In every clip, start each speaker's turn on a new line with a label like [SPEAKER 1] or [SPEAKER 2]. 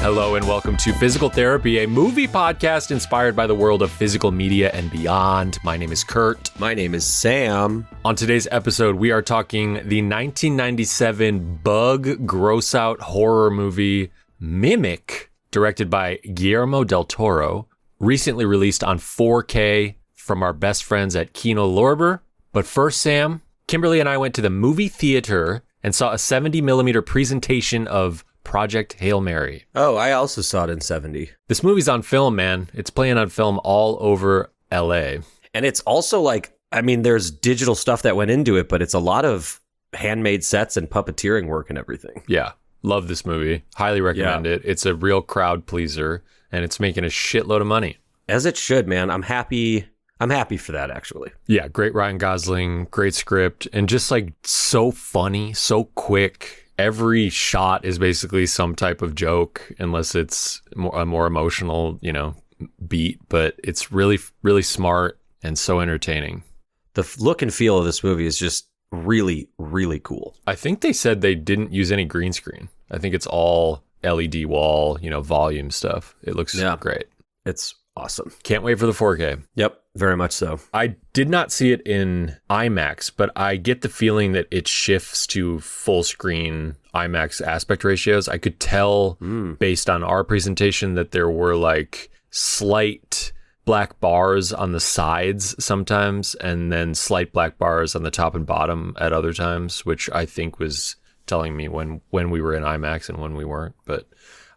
[SPEAKER 1] Hello and welcome to Physical Therapy, a movie podcast inspired by the world of physical media and beyond. My name is Kurt.
[SPEAKER 2] My name is Sam.
[SPEAKER 1] On today's episode, we are talking the 1997 bug gross-out horror movie Mimic, directed by Guillermo Del Toro, recently released on 4K from our best friends at Kino Lorber. But first, Sam, Kimberly and I went to the movie theater and saw a 70mm presentation of Project Hail Mary.
[SPEAKER 2] Oh, I also saw it in 70.
[SPEAKER 1] This movie's on film, man. It's playing on film all over LA.
[SPEAKER 2] And it's also like, I mean, there's digital stuff that went into it, but it's a lot of handmade sets and puppeteering work and everything.
[SPEAKER 1] Yeah. Love this movie. Highly recommend it. It's a real crowd pleaser, and it's making a shitload of money.
[SPEAKER 2] As it should, man. I'm happy for that, actually.
[SPEAKER 1] Yeah, great Ryan Gosling, great script, and just like so funny, so quick. Every shot is basically some type of joke, unless it's a more emotional, beat. But it's really, really smart and so entertaining.
[SPEAKER 2] The look and feel of this movie is just really, really cool.
[SPEAKER 1] I think they said they didn't use any green screen. I think it's all LED wall, volume stuff. It looks great.
[SPEAKER 2] It's awesome.
[SPEAKER 1] Can't wait for the 4K.
[SPEAKER 2] Yep, very much so.
[SPEAKER 1] I did not see it in IMAX, but I get the feeling that it shifts to full screen IMAX aspect ratios. I could tell based on our presentation that there were like slight black bars on the sides sometimes, and then slight black bars on the top and bottom at other times, which I think was telling me when we were in IMAX and when we weren't. But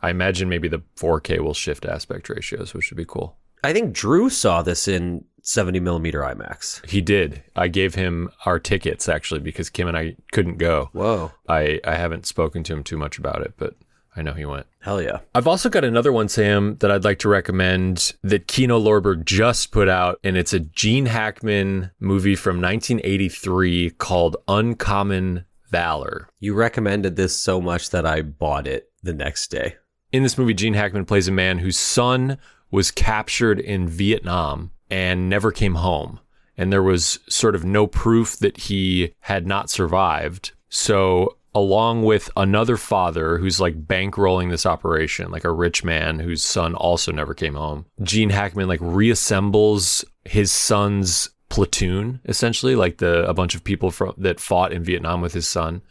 [SPEAKER 1] I imagine maybe the 4K will shift aspect ratios, which would be cool.
[SPEAKER 2] I think Drew saw this in 70mm IMAX.
[SPEAKER 1] He did. I gave him our tickets, actually, because Kim and I couldn't go.
[SPEAKER 2] Whoa.
[SPEAKER 1] I haven't spoken to him too much about it, but I know he went.
[SPEAKER 2] Hell yeah.
[SPEAKER 1] I've also got another one, Sam, that I'd like to recommend that Kino Lorber just put out, and it's a Gene Hackman movie from 1983 called Uncommon Valor.
[SPEAKER 2] You recommended this so much that I bought it the next day.
[SPEAKER 1] In this movie, Gene Hackman plays a man whose son was captured in Vietnam and never came home. And there was sort of no proof that he had not survived. So along with another father who's like bankrolling this operation, like a rich man whose son also never came home, Gene Hackman like reassembles his son's platoon, essentially, like a bunch of people that fought in Vietnam with his son,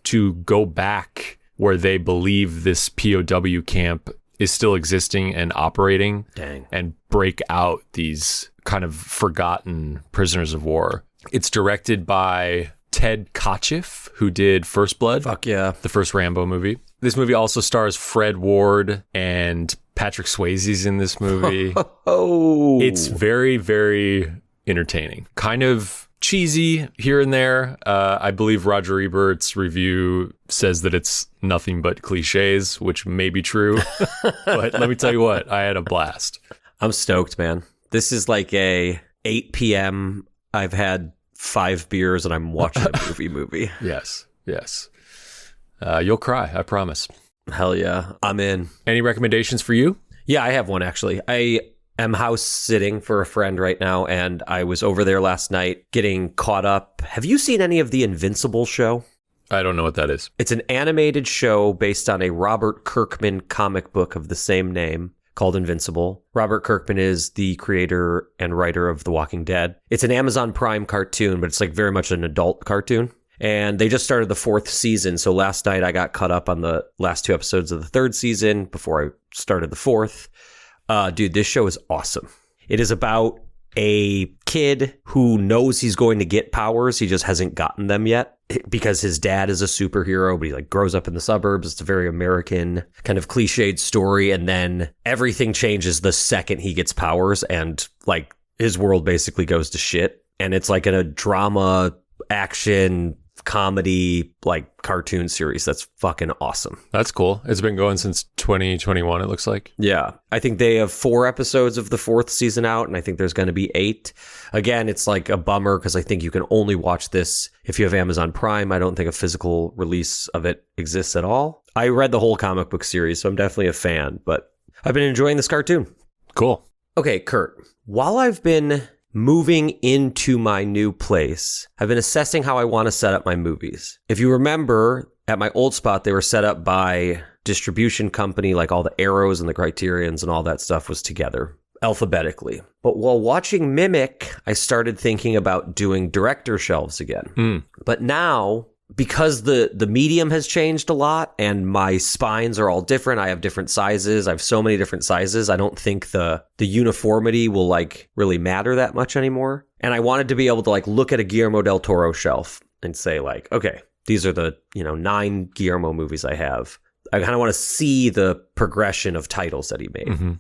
[SPEAKER 1] to go back where they believe this POW camp is still existing and operating.
[SPEAKER 2] Dang. And
[SPEAKER 1] break out these kind of forgotten prisoners of war. It's directed by Ted Kotcheff, who did First Blood.
[SPEAKER 2] Fuck yeah.
[SPEAKER 1] The first Rambo movie. This movie also stars Fred Ward, and Patrick Swayze's in this movie.
[SPEAKER 2] Oh.
[SPEAKER 1] It's very, very entertaining. Kind of cheesy here and there. I believe Roger Ebert's review says that it's nothing but cliches, which may be true. But let me tell you what, I had a blast.
[SPEAKER 2] I'm stoked, man. This is like a 8 p.m. I've had 5 beers and I'm watching a movie.
[SPEAKER 1] Yes. You'll cry, I promise.
[SPEAKER 2] Hell yeah. I'm in.
[SPEAKER 1] Any recommendations for you?
[SPEAKER 2] Yeah, I have one actually. I am house sitting for a friend right now, and I was over there last night getting caught up. Have you seen any of the Invincible show?
[SPEAKER 1] I don't know what that is.
[SPEAKER 2] It's an animated show based on a Robert Kirkman comic book of the same name called Invincible. Robert Kirkman is the creator and writer of The Walking Dead. It's an Amazon Prime cartoon, but it's like very much an adult cartoon. And they just started the 4th season. So last night I got caught up on the last 2 episodes of the 3rd season before I started the 4th. Dude, this show is awesome. It is about a kid who knows he's going to get powers. He just hasn't gotten them yet because his dad is a superhero, but he like grows up in the suburbs. It's a very American kind of cliched story. And then everything changes the second he gets powers, and like his world basically goes to shit. And it's like in a drama, action, comedy, like cartoon series that's fucking awesome.
[SPEAKER 1] That's cool. It's been going since 2021, it looks like.
[SPEAKER 2] Yeah. I think they have 4 episodes of the 4th season out, and I think there's going to be 8. Again, it's like a bummer because I think you can only watch this if you have Amazon Prime. I don't think a physical release of it exists at all. I read the whole comic book series, so I'm definitely a fan, but I've been enjoying this cartoon.
[SPEAKER 1] Cool.
[SPEAKER 2] Okay, Kurt, while I've been moving into my new place, I've been assessing how I want to set up my movies. If you remember, at my old spot, they were set up by distribution company, like all the Arrows and the Criterions and all that stuff was together alphabetically. But while watching Mimic, I started thinking about doing director shelves again. But now, because the medium has changed a lot and my spines are all different, I have different sizes. I have so many different sizes. I don't think the uniformity will like really matter that much anymore. And I wanted to be able to like look at a Guillermo Del Toro shelf and say like, okay, these are the, 9 Guillermo movies I have. I kind of want to see the progression of titles that he made. Mm-hmm.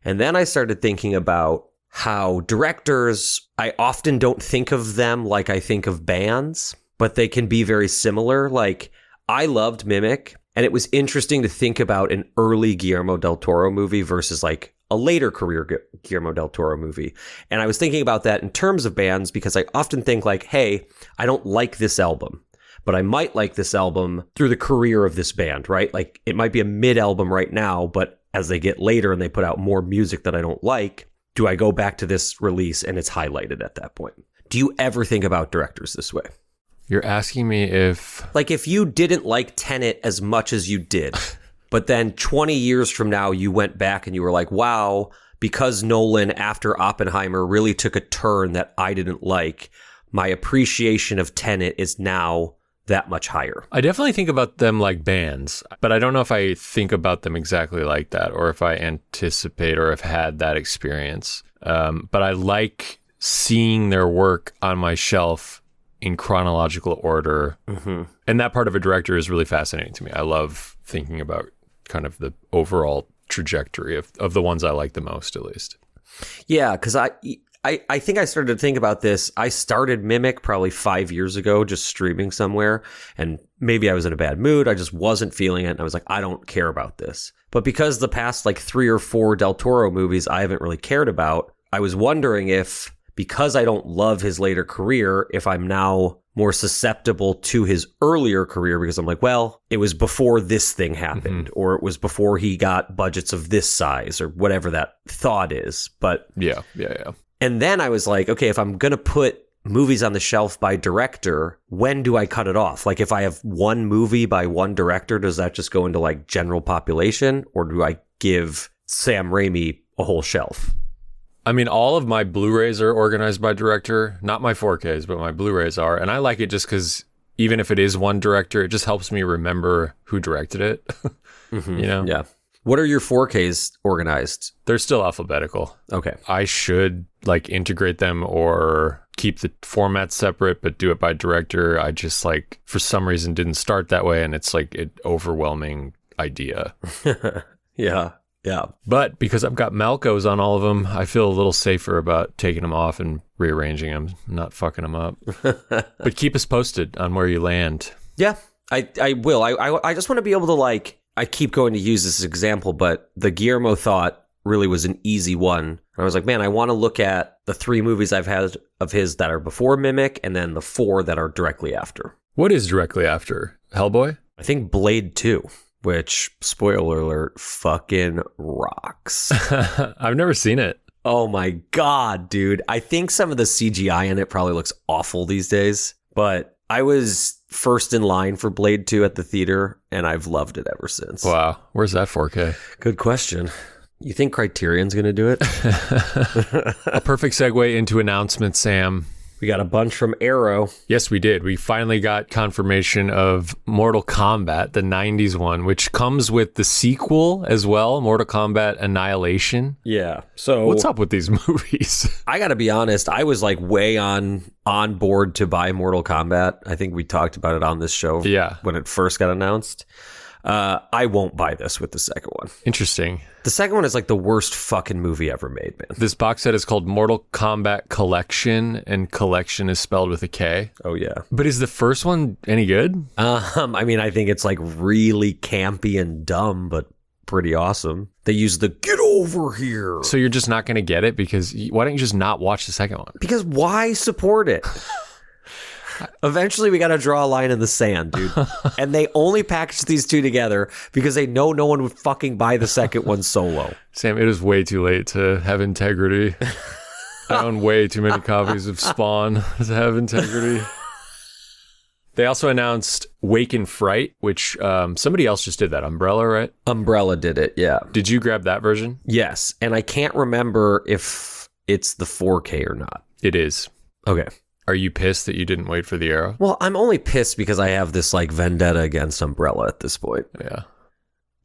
[SPEAKER 2] And then I started thinking about how directors, I often don't think of them like I think of bands, but they can be very similar. Like, I loved Mimic, and it was interesting to think about an early Guillermo Del Toro movie versus like a later career Guillermo Del Toro movie. And I was thinking about that in terms of bands because I often think like, hey, I don't like this album, but I might like this album through the career of this band, right? Like, it might be a mid album right now, but as they get later and they put out more music that I don't like, do I go back to this release and it's highlighted at that point? Do you ever think about directors this way?
[SPEAKER 1] You're asking me if...
[SPEAKER 2] Like, if you didn't like Tenet as much as you did, but then 20 years from now, you went back and you were like, wow, because Nolan, after Oppenheimer, really took a turn that I didn't like, my appreciation of Tenet is now that much higher.
[SPEAKER 1] I definitely think about them like bands, but I don't know if I think about them exactly like that or if I anticipate or have had that experience. But I like seeing their work on my shelf in chronological order. Mm-hmm. And that part of a director is really fascinating to me. I love thinking about kind of the overall trajectory of the ones I like the most, at least.
[SPEAKER 2] Yeah, because I think I started to think about this. I started Mimic probably 5 years ago, just streaming somewhere. And maybe I was in a bad mood. I just wasn't feeling it. And I was like, I don't care about this. But because the past like 3 or 4 Del Toro movies I haven't really cared about, I was wondering if, because I don't love his later career, if I'm now more susceptible to his earlier career because I'm like, well, it was before this thing happened, or it was before he got budgets of this size, or whatever that thought is. But
[SPEAKER 1] yeah.
[SPEAKER 2] And then I was like, okay, if I'm going to put movies on the shelf by director, when do I cut it off? Like, if I have one movie by one director, does that just go into like general population, or do I give Sam Raimi a whole shelf?
[SPEAKER 1] I mean, all of my Blu-rays are organized by director, not my 4Ks, but my Blu-rays are. And I like it just because even if it is one director, it just helps me remember who directed it.
[SPEAKER 2] Mm-hmm. Yeah. What are your 4Ks organized?
[SPEAKER 1] They're still alphabetical.
[SPEAKER 2] Okay.
[SPEAKER 1] I should like integrate them or keep the format separate, but do it by director. I just like, for some reason, didn't start that way. And it's like an overwhelming idea.
[SPEAKER 2] Yeah.
[SPEAKER 1] But because I've got Malcos on all of them, I feel a little safer about taking them off and rearranging them, not fucking them up. But keep us posted on where you land.
[SPEAKER 2] Yeah, I will. I just want to be able to like, I keep going to use this example, but the Guillermo thought really was an easy one. I was like, man, I want to look at the 3 movies I've had of his that are before Mimic and then the 4 that are directly after.
[SPEAKER 1] What is directly after? Hellboy?
[SPEAKER 2] I think Blade 2. Which, spoiler alert, fucking rocks.
[SPEAKER 1] I've never seen it.
[SPEAKER 2] Oh my God, dude. I think some of the CGI in it probably looks awful these days, but I was first in line for Blade 2 at the theater, and I've loved it ever since.
[SPEAKER 1] Wow. Where's that 4K?
[SPEAKER 2] Good question. You think Criterion's going to do it?
[SPEAKER 1] A perfect segue into announcements, Sam.
[SPEAKER 2] We got a bunch from Arrow.
[SPEAKER 1] Yes, we did. We finally got confirmation of Mortal Kombat, the 90s one, which comes with the sequel as well, Mortal Kombat Annihilation.
[SPEAKER 2] Yeah. So
[SPEAKER 1] what's up with these movies?
[SPEAKER 2] I got to be honest, I was like way on board to buy Mortal Kombat. I think we talked about it on this show when it first got announced. I won't buy this with the second one.
[SPEAKER 1] Interesting.
[SPEAKER 2] The second one is like the worst fucking movie ever made, man.
[SPEAKER 1] This box set is called Mortal Kombat Collection, and collection is spelled with a K.
[SPEAKER 2] Oh, yeah.
[SPEAKER 1] But is the first one any good?
[SPEAKER 2] I mean, I think it's like really campy and dumb, but pretty awesome. They use the "get over here."
[SPEAKER 1] So you're just not going to get it because why don't you just not watch the second one?
[SPEAKER 2] Because why support it? Eventually, we got to draw a line in the sand, dude. And they only packaged these 2 together because they know no one would fucking buy the second one solo.
[SPEAKER 1] Sam, it is way too late to have integrity. I own way too many copies of Spawn to have integrity. They also announced Wake in Fright, which somebody else just did that. Umbrella, right?
[SPEAKER 2] Umbrella did it, yeah.
[SPEAKER 1] Did you grab that version?
[SPEAKER 2] Yes, and I can't remember if it's the 4K or not.
[SPEAKER 1] It is.
[SPEAKER 2] Okay.
[SPEAKER 1] Are you pissed that you didn't wait for the Arrow?
[SPEAKER 2] Well, I'm only pissed because I have this like vendetta against Umbrella at this point.
[SPEAKER 1] Yeah.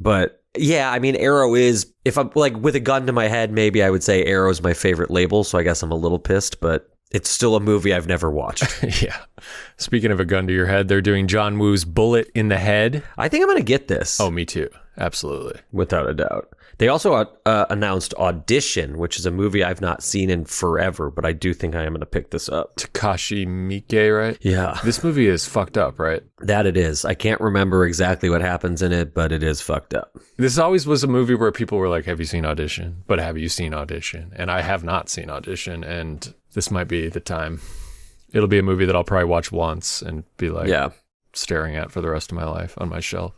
[SPEAKER 2] But yeah, I mean, Arrow is, if I'm like with a gun to my head, maybe I would say Arrow is my favorite label. So I guess I'm a little pissed, but it's still a movie I've never watched.
[SPEAKER 1] Yeah. Speaking of a gun to your head, they're doing John Woo's Bullet in the Head.
[SPEAKER 2] I think I'm going to get this.
[SPEAKER 1] Oh, me too. Absolutely.
[SPEAKER 2] Without a doubt. They also announced Audition, which is a movie I've not seen in forever, but I do think I am going to pick this up.
[SPEAKER 1] Takashi Miike, right?
[SPEAKER 2] Yeah.
[SPEAKER 1] This movie is fucked up, right?
[SPEAKER 2] That it is. I can't remember exactly what happens in it, but it is fucked up.
[SPEAKER 1] This always was a movie where people were like, have you seen Audition? But have you seen Audition? And I have not seen Audition, and this might be the time. It'll be a movie that I'll probably watch once and be like staring at for the rest of my life on my shelf.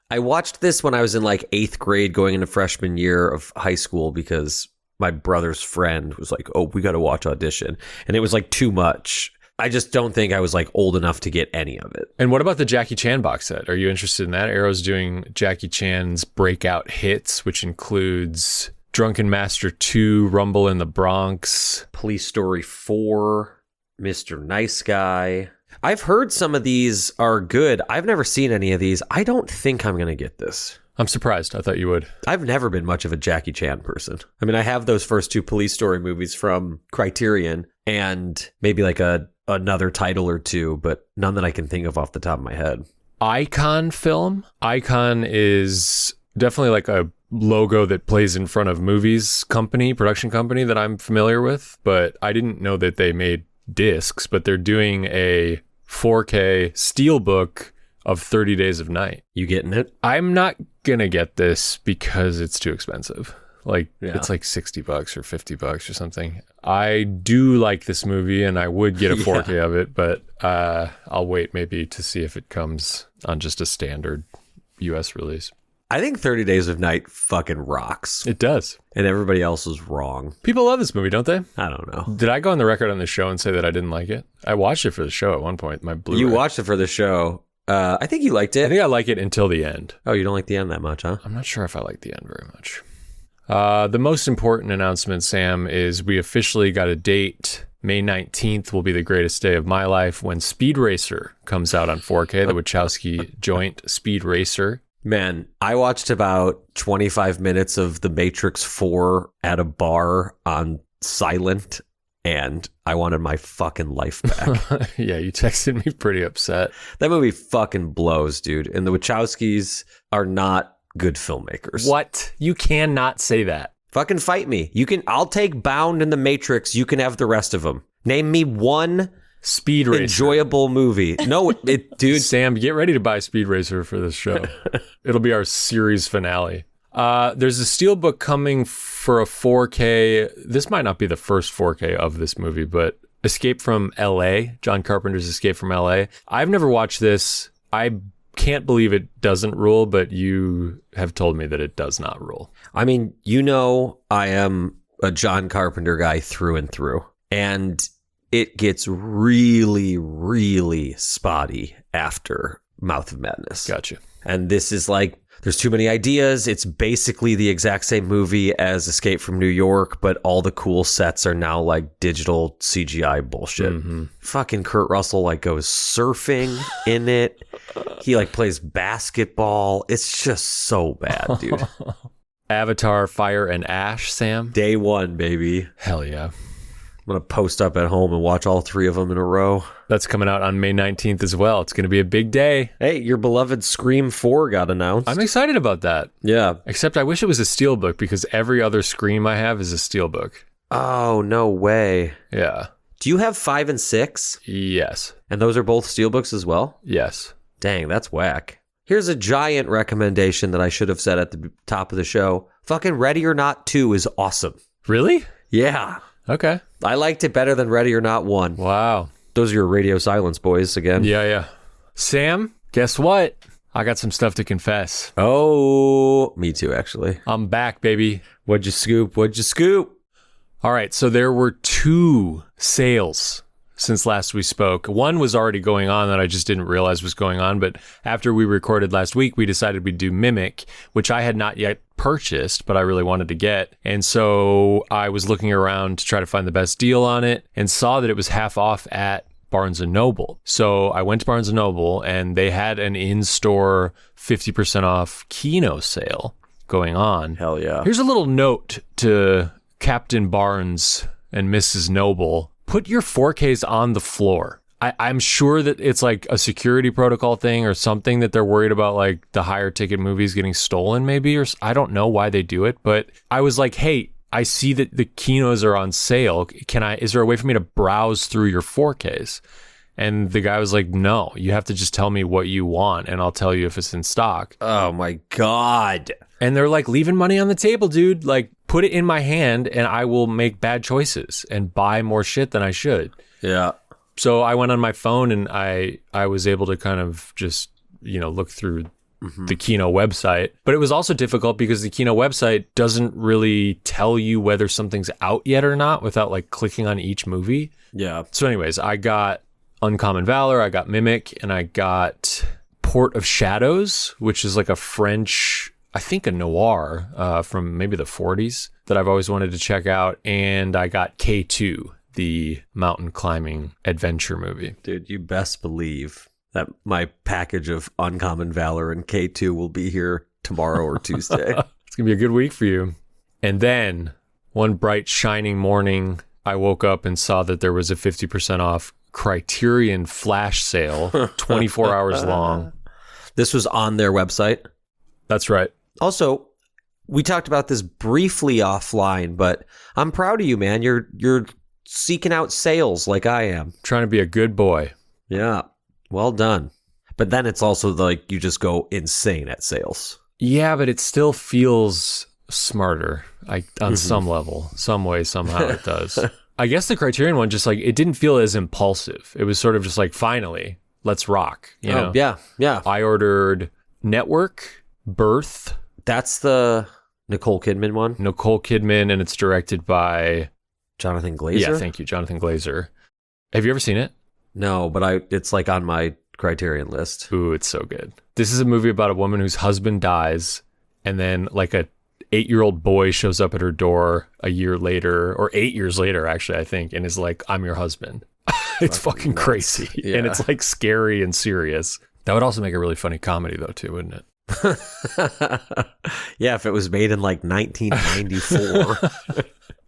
[SPEAKER 2] I watched this when I was in like 8th grade going into freshman year of high school because my brother's friend was like, oh, we got to watch Audition. And it was like too much. I just don't think I was like old enough to get any of it.
[SPEAKER 1] And what about the Jackie Chan box set? Are you interested in that? Arrow's doing Jackie Chan's breakout hits, which includes Drunken Master 2, Rumble in the Bronx,
[SPEAKER 2] Police Story 4, Mr. Nice Guy. I've heard some of these are good. I've never seen any of these. I don't think I'm going to get this.
[SPEAKER 1] I'm surprised. I thought you would.
[SPEAKER 2] I've never been much of a Jackie Chan person. I mean, I have those first 2 Police Story movies from Criterion and maybe like another title or two, but none that I can think of off the top of my head.
[SPEAKER 1] Icon Film. Icon is definitely like a logo that plays in front of movies company, production company that I'm familiar with, but I didn't know that they made discs, but they're doing a 4K steelbook of 30 Days of Night.
[SPEAKER 2] You getting it?
[SPEAKER 1] I'm not gonna get this because it's too expensive. Like it's like $60 or $50 or something. I do like this movie and I would get a 4K of it, but I'll wait maybe to see if it comes on just a standard US release.
[SPEAKER 2] I think 30 Days of Night fucking rocks.
[SPEAKER 1] It does.
[SPEAKER 2] And everybody else is wrong.
[SPEAKER 1] People love this movie, don't they?
[SPEAKER 2] I don't know.
[SPEAKER 1] Did I go on the record on the show and say that I didn't like it? I watched it for the show at one point. My Blu-ray.
[SPEAKER 2] You watched it for the show. I think you liked it.
[SPEAKER 1] I think I like it until the end.
[SPEAKER 2] Oh, you don't like the end that much, huh?
[SPEAKER 1] I'm not sure if I like the end very much. The most important announcement, Sam, is we officially got a date. May 19th will be the greatest day of my life when Speed Racer comes out on 4K, the Wachowski joint Speed Racer.
[SPEAKER 2] Man, I watched about 25 minutes of The Matrix 4 at a bar on silent, and I wanted my fucking life back.
[SPEAKER 1] Yeah, you texted me pretty upset.
[SPEAKER 2] That movie fucking blows, dude. And the Wachowskis are not good filmmakers.
[SPEAKER 1] What? You cannot say that.
[SPEAKER 2] Fucking fight me. I'll take Bound and The Matrix. You can have the rest of them. Name me one
[SPEAKER 1] Speed Racer
[SPEAKER 2] enjoyable movie. No, dude.
[SPEAKER 1] Sam, get ready to buy Speed Racer for this show. It'll be our series finale. There's a steelbook coming for a 4K. This might not be the first 4K of this movie, but Escape from LA, John Carpenter's Escape from LA. I've never watched this. I can't believe it doesn't rule, but you have told me that it does not rule.
[SPEAKER 2] I mean, I am a John Carpenter guy through and through. And it gets really, really spotty after Mouth of Madness.
[SPEAKER 1] Gotcha.
[SPEAKER 2] And this is like, there's too many ideas. It's basically the exact same movie as Escape from New York, but all the cool sets are now like digital CGI bullshit. Mm-hmm. Fucking Kurt Russell like goes surfing in it. He like plays basketball. It's just so bad, dude.
[SPEAKER 1] Avatar, Fire and Ash, Sam.
[SPEAKER 2] Day one, baby.
[SPEAKER 1] Hell yeah.
[SPEAKER 2] I'm going to post up at home and watch all 3 of them in a row.
[SPEAKER 1] That's coming out on May 19th as well. It's going to be a big day.
[SPEAKER 2] Hey, your beloved Scream 4 got announced.
[SPEAKER 1] I'm excited about that.
[SPEAKER 2] Yeah.
[SPEAKER 1] Except I wish it was a steelbook because every other Scream I have is a steelbook.
[SPEAKER 2] Oh, no way.
[SPEAKER 1] Yeah.
[SPEAKER 2] Do you have 5 and 6?
[SPEAKER 1] Yes.
[SPEAKER 2] And those are both steelbooks as well?
[SPEAKER 1] Yes.
[SPEAKER 2] Dang, that's whack. Here's a giant recommendation that I should have said at the top of the show. Fucking Ready or Not 2 is awesome.
[SPEAKER 1] Really?
[SPEAKER 2] Yeah.
[SPEAKER 1] Okay.
[SPEAKER 2] I liked it better than Ready or Not 1.
[SPEAKER 1] Wow.
[SPEAKER 2] Those are your radio silence boys again.
[SPEAKER 1] Yeah. Sam, guess what? I got some stuff to confess.
[SPEAKER 2] Oh, me too, actually.
[SPEAKER 1] I'm back, baby.
[SPEAKER 2] What'd you scoop?
[SPEAKER 1] All right, so there were 2 sales since last we spoke. One was already going on that I just didn't realize was going on, but after we recorded last week, we decided we'd do Mimic, which I had not yet purchased, but I really wanted to get. And so I was looking around to try to find the best deal on it and saw that it was half off at Barnes & Noble. So I went to Barnes & Noble and they had an in-store 50% off Kino sale going on.
[SPEAKER 2] Hell yeah.
[SPEAKER 1] Here's a little note to Captain Barnes and Mrs. Noble. Put your 4Ks on the floor. I'm sure that it's like a security protocol thing or something that they're worried about, like the higher ticket movies getting stolen maybe, or I don't know why they do it, but I was like, hey, I see that the Kinos are on sale. Is there a way for me to browse through your 4Ks? And the guy was like, no, you have to just tell me what you want and I'll tell you if it's in stock.
[SPEAKER 2] Oh my God.
[SPEAKER 1] And they're like, leaving money on the table, dude. Like, put it in my hand and I will make bad choices and buy more shit than I should.
[SPEAKER 2] Yeah.
[SPEAKER 1] So I went on my phone and I was able to kind of just, look through the Kino website. But it was also difficult because the Kino website doesn't really tell you whether something's out yet or not without like clicking on each movie.
[SPEAKER 2] Yeah.
[SPEAKER 1] So anyways, I got Uncommon Valor, I got Mimic, and I got Port of Shadows, which is like a French, I think a noir from maybe the 40s that I've always wanted to check out. And I got K2, the mountain climbing adventure movie.
[SPEAKER 2] Dude, you best believe that my package of Uncommon Valor and K2 will be here tomorrow or Tuesday.
[SPEAKER 1] It's going to be a good week for you. And then one bright, shining morning, I woke up and saw that there was a 50% off Criterion flash sale, 24 hours long.
[SPEAKER 2] This was on their website?
[SPEAKER 1] That's right.
[SPEAKER 2] Also, we talked about this briefly offline, but I'm proud of you, man. You're seeking out sales like I am.
[SPEAKER 1] Trying to be a good boy.
[SPEAKER 2] Yeah. Well done. But then it's also like you just go insane at sales.
[SPEAKER 1] Yeah, but it still feels smarter on some level, some way, somehow it does. I guess the Criterion one just like, it didn't feel as impulsive. It was sort of just like, finally, let's rock. You know?
[SPEAKER 2] Yeah, yeah.
[SPEAKER 1] I ordered Network, Birth.
[SPEAKER 2] That's the Nicole Kidman one?
[SPEAKER 1] Nicole Kidman, and it's directed by...
[SPEAKER 2] Jonathan Glazer?
[SPEAKER 1] Yeah, thank you, Jonathan Glazer. Have you ever seen it?
[SPEAKER 2] No, but it's like on my Criterion list.
[SPEAKER 1] Ooh, it's so good. This is a movie about a woman whose husband dies, and then like a 8-year-old boy shows up at her door a year later, or 8 years later, actually, I think, and is like, I'm your husband. It's fucking crazy. Yeah. And it's like scary and serious. That would also make a really funny comedy, though, too, wouldn't it?
[SPEAKER 2] Yeah, if it was made in like 1994.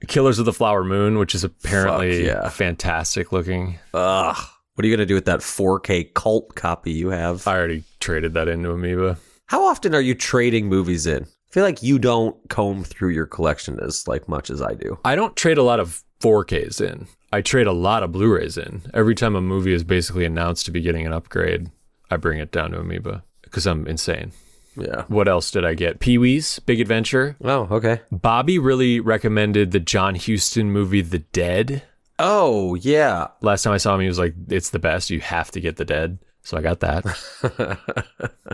[SPEAKER 1] Killers of the Flower Moon, which is apparently fantastic looking.
[SPEAKER 2] Ugh. What are you going to do with that 4K cult copy you have?
[SPEAKER 1] I already traded that into Amoeba.
[SPEAKER 2] How often are you trading movies in? I feel like you don't comb through your collection as like much as I do.
[SPEAKER 1] I don't trade a lot of 4Ks in. I trade a lot of Blu-rays in. Every time a movie is basically announced to be getting an upgrade, I bring it down to Amoeba because I'm insane.
[SPEAKER 2] Yeah.
[SPEAKER 1] What else did I get? Pee-wee's Big Adventure.
[SPEAKER 2] Oh, okay.
[SPEAKER 1] Bobby really recommended the John Huston movie, The Dead.
[SPEAKER 2] Oh, yeah.
[SPEAKER 1] Last time I saw him, he was like, it's the best. You have to get The Dead. So I got that.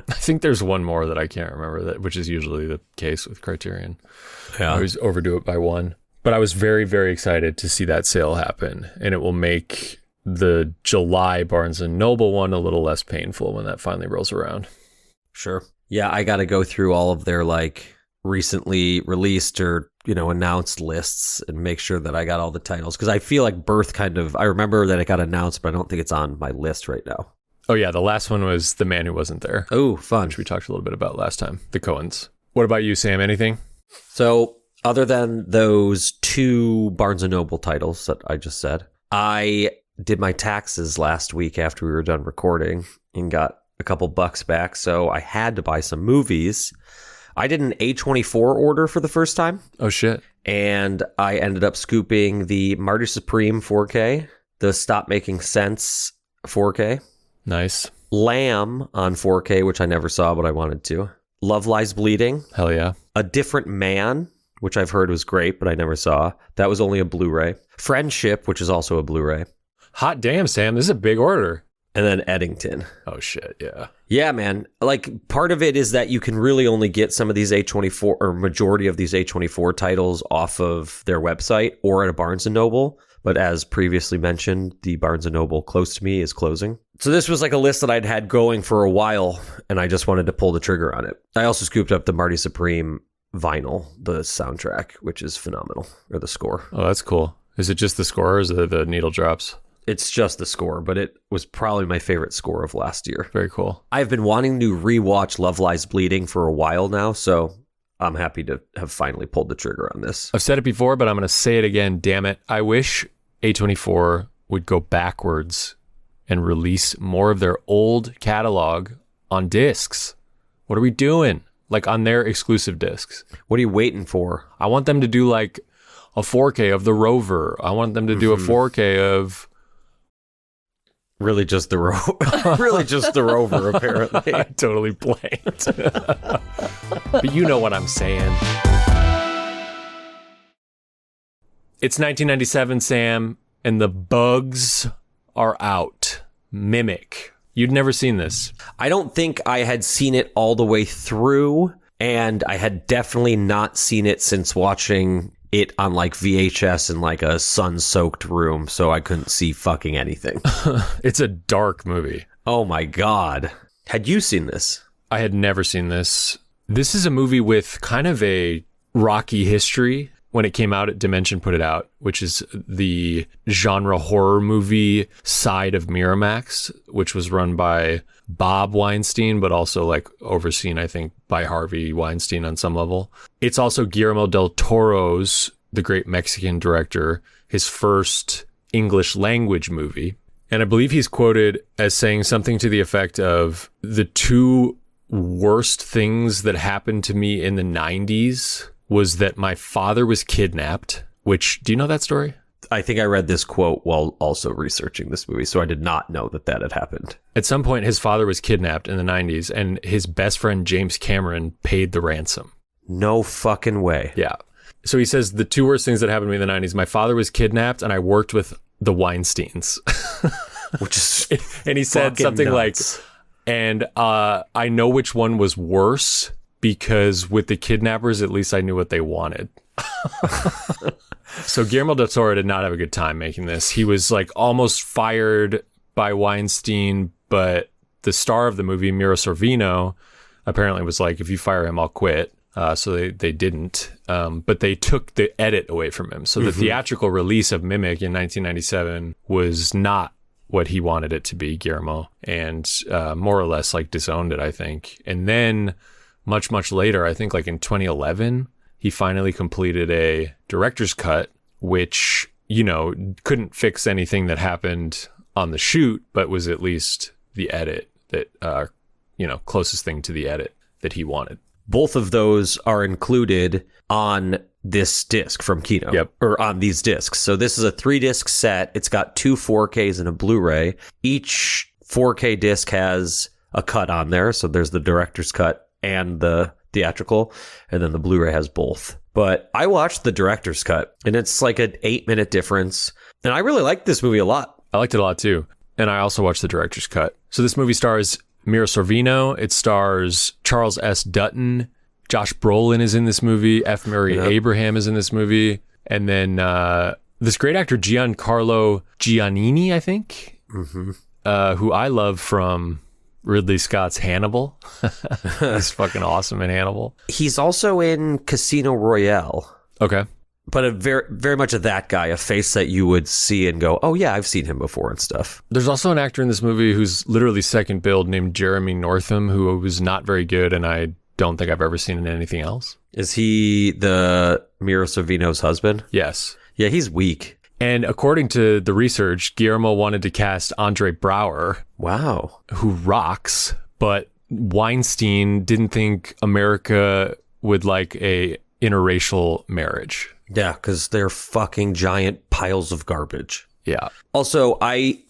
[SPEAKER 1] I think there's one more that I can't remember, which is usually the case with Criterion. Yeah. I always overdo it by one. But I was very, very excited to see that sale happen. And it will make the July Barnes & Noble one a little less painful when that finally rolls around.
[SPEAKER 2] Sure. Yeah, I got to go through all of their like recently released or, announced lists and make sure that I got all the titles. Because I feel like Birth I remember that it got announced, but I don't think it's on my list right now.
[SPEAKER 1] Oh, yeah. The last one was The Man Who Wasn't There.
[SPEAKER 2] Oh, fun.
[SPEAKER 1] Which we talked a little bit about last time. The Coens. What about you, Sam? Anything?
[SPEAKER 2] So other than those two Barnes & Noble titles that I just said, I did my taxes last week after we were done recording and got a couple bucks back, so I had to buy some movies. I did an A24 order for the first time.
[SPEAKER 1] Oh, shit.
[SPEAKER 2] And I ended up scooping the Marty Supreme 4K, the Stop Making Sense 4K.
[SPEAKER 1] Nice.
[SPEAKER 2] Lamb on 4K, which I never saw, but I wanted to. Love Lies Bleeding.
[SPEAKER 1] Hell yeah.
[SPEAKER 2] A Different Man, which I've heard was great, but I never saw. That was only a Blu-ray. Friendship, which is also a Blu-ray.
[SPEAKER 1] Hot damn, Sam. This is a big order.
[SPEAKER 2] and then Eddington.
[SPEAKER 1] Oh, shit. Yeah.
[SPEAKER 2] Yeah, man. Like, part of it is that you can really only get some of these A24 or majority of these A24 titles off of their website or at a Barnes & Noble. But as previously mentioned, the Barnes & Noble close to me is closing. So this was like a list that I'd had going for a while, and I just wanted to pull the trigger on it. I also scooped up the Marty Supreme vinyl, the soundtrack, which is phenomenal, or the score.
[SPEAKER 1] Oh, that's cool. Is it just the score or is it the needle drops?
[SPEAKER 2] It's just the score, but it was probably my favorite score of last year.
[SPEAKER 1] Very cool.
[SPEAKER 2] I've been wanting to rewatch Love Lies Bleeding for a while now, so I'm happy to have finally pulled the trigger on this.
[SPEAKER 1] I've said it before, but I'm going to say it again. Damn it. I wish A24 would go backwards and release more of their old catalog on discs. What are we doing? Like on their exclusive discs.
[SPEAKER 2] What are you waiting for?
[SPEAKER 1] I want them to do like a 4K of The Rover. I want them to do a 4K of...
[SPEAKER 2] Really just the really just the Rover, apparently.
[SPEAKER 1] I totally blanked. But you know what I'm saying. It's 1997, Sam, and the bugs are out. Mimic. You'd never seen this.
[SPEAKER 2] I don't think I had seen it all the way through, and I had definitely not seen it since watching it on like VHS in like a sun-soaked room, so I couldn't see fucking anything.
[SPEAKER 1] It's a dark movie.
[SPEAKER 2] Oh my God. Had you seen this?
[SPEAKER 1] I had never seen this. This is a movie with kind of a rocky history. When it came out, Dimension put it out, which is the genre horror movie side of Miramax, which was run by Bob Weinstein, but also like overseen, I think, by Harvey Weinstein on some level. It's also Guillermo Del Toro's, the great Mexican director, his first English language movie. And I believe he's quoted as saying something to the effect of, the two worst things that happened to me in the 90s was that my father was kidnapped, which, do you know that story?
[SPEAKER 2] I think I read this quote while also researching this movie, so I did not know that that had happened.
[SPEAKER 1] At some point, his father was kidnapped in the 90s, and his best friend, James Cameron, paid the ransom.
[SPEAKER 2] No fucking way.
[SPEAKER 1] Yeah. So he says, the two worst things that happened to me in the 90s, my father was kidnapped, and I worked with the Weinsteins.
[SPEAKER 2] Which is
[SPEAKER 1] and he said something
[SPEAKER 2] nuts.
[SPEAKER 1] like, and I know which one was worse, because with the kidnappers, at least I knew what they wanted. So Guillermo del Toro did not have a good time making this. He was like almost fired by Weinstein, but the star of the movie, Mira Sorvino, apparently was like, if you fire him, I'll quit. So they didn't. But they took the edit away from him. So the theatrical release of Mimic in 1997 was not what he wanted it to be, Guillermo, and more or less like disowned it, I think. And then much later, I think like in 2011, he finally completed a director's cut, which, you know, couldn't fix anything that happened on the shoot, but was at least the edit that, closest thing to the edit that he wanted.
[SPEAKER 2] Both of those are included on this disc from Kino.
[SPEAKER 1] Yep.
[SPEAKER 2] Or on these discs. So this is a 3-disc set. It's got 2 4Ks and a Blu-ray. Each 4K disc has a cut on there. So there's the director's cut and the theatrical, and then the Blu-ray has both. But I watched the director's cut, and it's like an 8-minute difference. And I really liked this movie a lot.
[SPEAKER 1] I liked it a lot too. And I also watched the director's cut. So this movie stars Mira Sorvino. It stars Charles S. Dutton. Josh Brolin is in this movie. F. Murray Abraham is in this movie. And then this great actor, Giancarlo Giannini, I think, who I love from Ridley Scott's Hannibal. He's fucking awesome in Hannibal.
[SPEAKER 2] He's also in Casino Royale.
[SPEAKER 1] Okay.
[SPEAKER 2] But a very, very much of that guy, a face that you would see and go, oh yeah, I've seen him before and stuff.
[SPEAKER 1] There's also an actor in this movie who's literally second billed named Jeremy Northam, who was not very good, and I don't think I've ever seen in anything else.
[SPEAKER 2] Is he the Mira Sorvino's husband?
[SPEAKER 1] Yes.
[SPEAKER 2] Yeah, he's weak.
[SPEAKER 1] And according to the research, Guillermo wanted to cast Andre Braugher.
[SPEAKER 2] Wow.
[SPEAKER 1] Who rocks, but Weinstein didn't think America would like a interracial marriage.
[SPEAKER 2] Yeah, because they're fucking giant piles of garbage.
[SPEAKER 1] Yeah.
[SPEAKER 2] Also,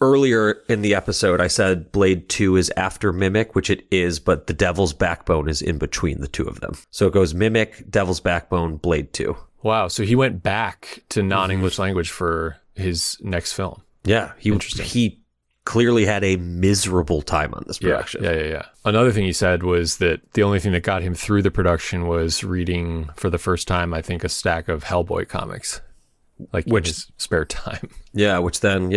[SPEAKER 2] earlier in the episode, I said Blade 2 is after Mimic, which it is, but the Devil's Backbone is in between the two of them. So it goes Mimic, Devil's Backbone, Blade 2.
[SPEAKER 1] Wow. So he went back to non-English language for his next film.
[SPEAKER 2] Yeah.
[SPEAKER 1] Interesting.
[SPEAKER 2] He clearly had a miserable time on this production.
[SPEAKER 1] Yeah. Another thing he said was that the only thing that got him through the production was reading for the first time, I think, a stack of Hellboy comics, like in his spare time.
[SPEAKER 2] Yeah, which then,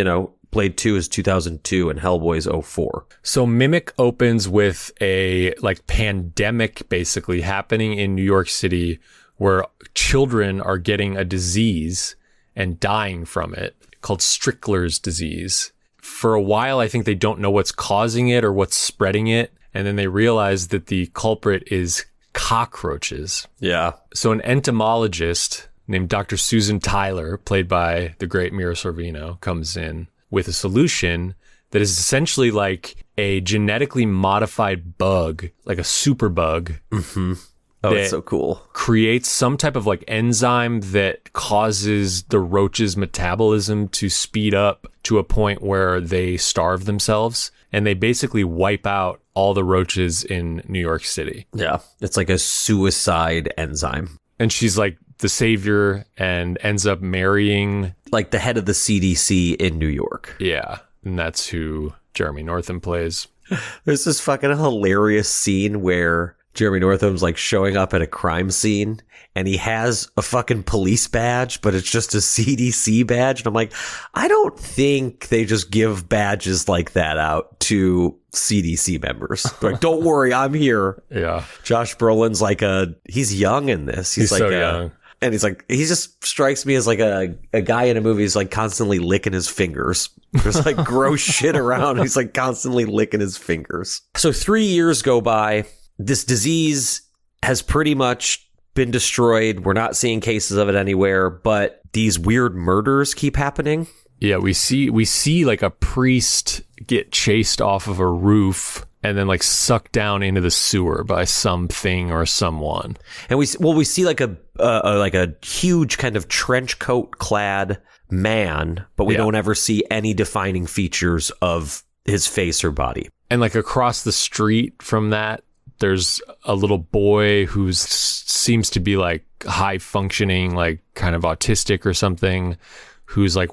[SPEAKER 2] Blade 2 is 2002 and Hellboy's 2004.
[SPEAKER 1] So Mimic opens with a like pandemic basically happening in New York City where children are getting a disease and dying from it called Strickler's disease. For a while, I think they don't know what's causing it or what's spreading it. And then they realize that the culprit is cockroaches.
[SPEAKER 2] Yeah.
[SPEAKER 1] So an entomologist named Dr. Susan Tyler, played by the great Mira Sorvino, comes in with a solution that is essentially like a genetically modified bug, like a super bug.
[SPEAKER 2] Mm-hmm. Oh, it's so cool.
[SPEAKER 1] Creates some type of like enzyme that causes the roach's metabolism to speed up to a point where they starve themselves. And they basically wipe out all the roaches in New York City.
[SPEAKER 2] Yeah. It's like a suicide enzyme.
[SPEAKER 1] And she's like the savior and ends up marrying
[SPEAKER 2] like the head of the CDC in New York.
[SPEAKER 1] Yeah. And that's who Jeremy Northam plays.
[SPEAKER 2] There's this fucking hilarious scene where Jeremy Northam's like showing up at a crime scene and he has a fucking police badge, but it's just a CDC badge. And I'm like, I don't think they just give badges like that out to CDC members. They're like, don't worry, I'm here.
[SPEAKER 1] Yeah.
[SPEAKER 2] Josh Brolin's like he's young in this. He's like
[SPEAKER 1] so young.
[SPEAKER 2] And he's like, he just strikes me as like a guy in a movie who's like constantly licking his fingers. There's like gross shit around. He's like constantly licking his fingers. So 3 years go by. This disease has pretty much been destroyed. We're not seeing cases of it anywhere, but these weird murders keep happening.
[SPEAKER 1] Yeah, we see like a priest get chased off of a roof and then like sucked down into the sewer by something or someone.
[SPEAKER 2] And we see like a huge kind of trench coat clad man, but we don't ever see any defining features of his face or body.
[SPEAKER 1] And like across the street from that, there's a little boy who seems to be like high functioning, like kind of autistic or something, who's like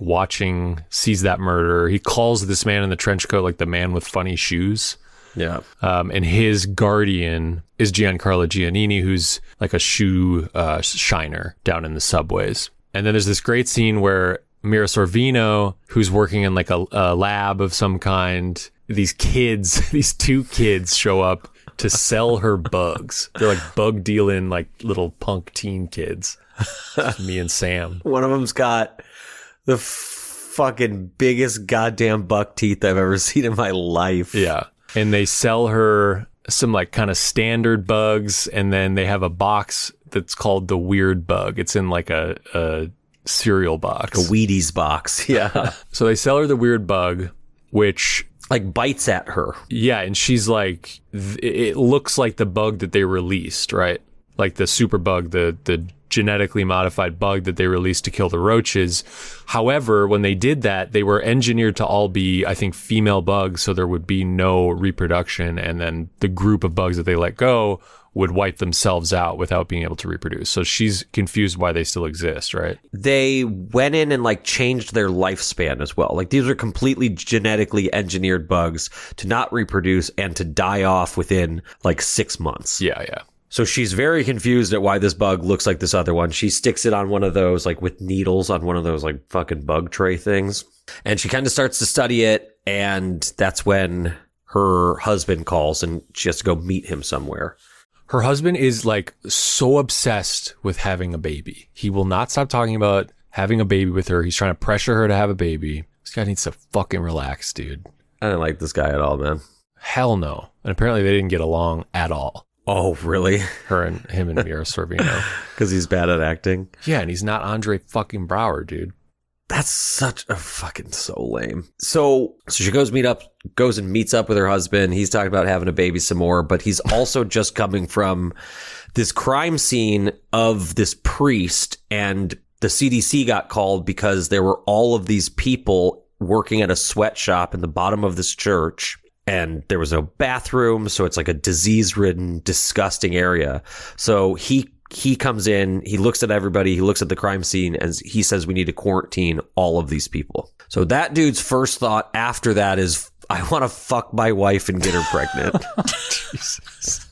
[SPEAKER 1] sees that murder. He calls this man in the trench coat like the man with funny shoes.
[SPEAKER 2] Yeah.
[SPEAKER 1] And his guardian is Giancarlo Giannini, who's like a shoe shiner down in the subways. And then there's this great scene where Mira Sorvino, who's working in like a lab of some kind, these two kids show up to sell her bugs. They're like bug dealing, like little punk teen kids. Just me and Sam.
[SPEAKER 2] One of them's got the fucking biggest goddamn buck teeth I've ever seen in my life.
[SPEAKER 1] Yeah. And they sell her some like kind of standard bugs. And then they have a box that's called the weird bug. It's in like a cereal box.
[SPEAKER 2] A Wheaties box. Yeah.
[SPEAKER 1] So they sell her the weird bug, which
[SPEAKER 2] like bites at her.
[SPEAKER 1] Yeah, and she's like, it looks like the bug that they released, right? Like the super bug, the genetically modified bug that they released to kill the roaches. However, when they did that, they were engineered to all be, I think, female bugs, so there would be no reproduction, and then the group of bugs that they let go would wipe themselves out without being able to reproduce. So she's confused why they still exist, right?
[SPEAKER 2] They went in and like changed their lifespan as well. Like these are completely genetically engineered bugs to not reproduce and to die off within like 6 months.
[SPEAKER 1] Yeah.
[SPEAKER 2] So she's very confused at why this bug looks like this other one. She sticks it on one of those like with needles on one of those like fucking bug tray things. And she kind of starts to study it. And that's when her husband calls and she has to go meet him somewhere.
[SPEAKER 1] Her husband is like so obsessed with having a baby. He will not stop talking about having a baby with her. He's trying to pressure her to have a baby. This guy needs to fucking relax, dude.
[SPEAKER 2] I didn't like this guy at all, man.
[SPEAKER 1] Hell no. And apparently they didn't get along at all.
[SPEAKER 2] Oh, really?
[SPEAKER 1] Him and Mira Sorvino.
[SPEAKER 2] Because he's bad at acting?
[SPEAKER 1] Yeah, and he's not Andre fucking Brower, dude.
[SPEAKER 2] That's such a fucking so lame. So she goes and meets up with her husband. He's talking about having a baby some more, but he's also just coming from this crime scene of this priest, and the CDC got called because there were all of these people working at a sweatshop in the bottom of this church, and there was no bathroom, so it's like a disease-ridden, disgusting area. So he comes in, he looks at everybody, he looks at the crime scene, and he says we need to quarantine all of these people. So that dude's first thought after that is, I want to fuck my wife and get her pregnant. Jesus.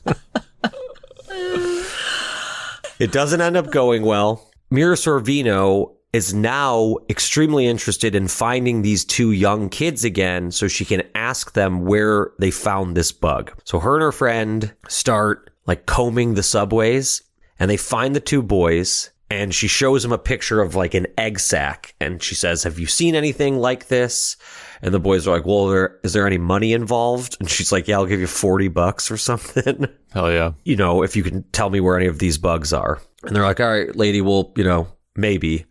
[SPEAKER 2] It doesn't end up going well. Mira Sorvino is now extremely interested in finding these two young kids again so she can ask them where they found this bug. So her and her friend start like combing the subways, and they find the two boys, and she shows them a picture of like an egg sack, and she says, have you seen anything like this? And the boys are like, well, is there any money involved? And she's like, yeah, I'll give you $40 or something.
[SPEAKER 1] Hell yeah.
[SPEAKER 2] You know, if you can tell me where any of these bugs are. And they're like, all right, lady, well, you know, maybe.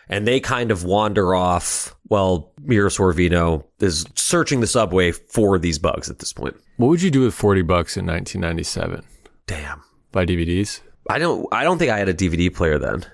[SPEAKER 2] And they kind of wander off. Well, Mira Sorvino is searching the subway for these bugs at this point.
[SPEAKER 1] What would you do with $40 in 1997?
[SPEAKER 2] Damn.
[SPEAKER 1] Buy DVDs?
[SPEAKER 2] I don't think I had a DVD player then.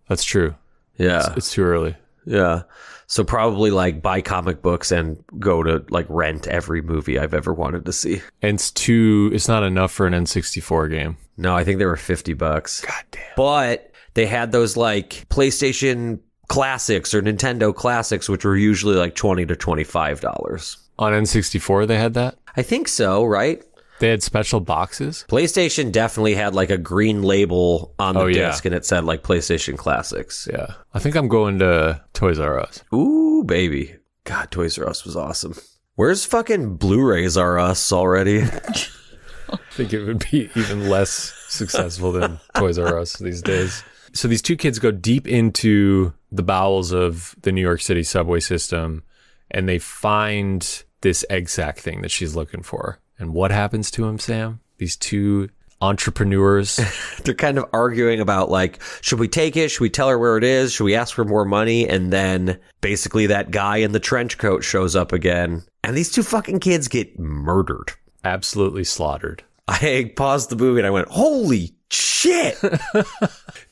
[SPEAKER 1] That's true.
[SPEAKER 2] Yeah.
[SPEAKER 1] It's too early.
[SPEAKER 2] Yeah. So probably like buy comic books and go to like rent every movie I've ever wanted to see.
[SPEAKER 1] And it's not enough for an N64 game.
[SPEAKER 2] No, I think they were $50.
[SPEAKER 1] God damn.
[SPEAKER 2] But they had those like PlayStation Classics or Nintendo Classics, which were usually like $20 to $25.
[SPEAKER 1] On N64 they had that?
[SPEAKER 2] I think so, right?
[SPEAKER 1] They had special boxes?
[SPEAKER 2] PlayStation definitely had like a green label on the disc, and it said like PlayStation Classics.
[SPEAKER 1] Yeah. I think I'm going to Toys R Us.
[SPEAKER 2] Ooh, baby. God, Toys R Us was awesome. Where's fucking Blu-rays R Us already?
[SPEAKER 1] I think it would be even less successful than Toys R Us these days. So these two kids go deep into the bowels of the New York City subway system, and they find this egg sack thing that she's looking for. And what happens to him, Sam? These two entrepreneurs.
[SPEAKER 2] They're kind of arguing about like, should we take it? Should we tell her where it is? Should we ask for more money? And then basically that guy in the trench coat shows up again. And these two fucking kids get murdered.
[SPEAKER 1] Absolutely slaughtered.
[SPEAKER 2] I paused the movie and I went, holy shit.